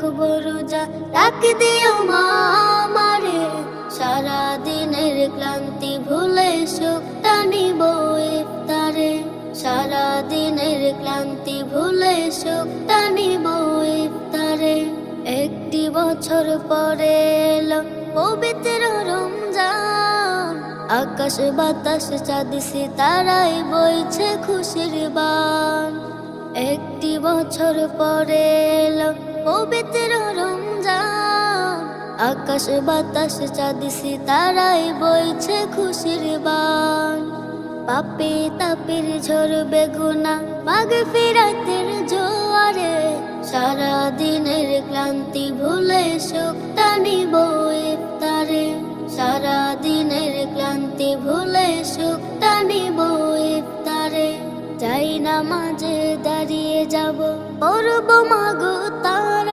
রাখবো রোজা, ডাক দিও মা আমারে, সারা দিনের ক্লান্তি ভুলে সুখটা নিব ইফতারে, সারা দিনের ক্লান্তি ভুলে সুখটা নিব ইফতারে। একটি বছর পরে এলো পবিত্র রমজান, আকাশ বাতাস চাঁদ সিতারায় বইছে খুশির বান। একটি বছর পরে এলো পবিত্র রমজান, আকাশ বাতাস চাঁদ সিতারায় বইছে খুশির বান। পাপে তাপের ঝরবে গুনাহ মাগফিরাতের জোয়ারে, সারা দিনের ক্লান্তি ভুলে সুখটা নিব ইফতারে, সারা দিনের ক্লান্তি ভুলে সুখটা নিব ইফতারে। যাই নামাজে দাঁড়িয়ে যাব, পড়ব মাগো তা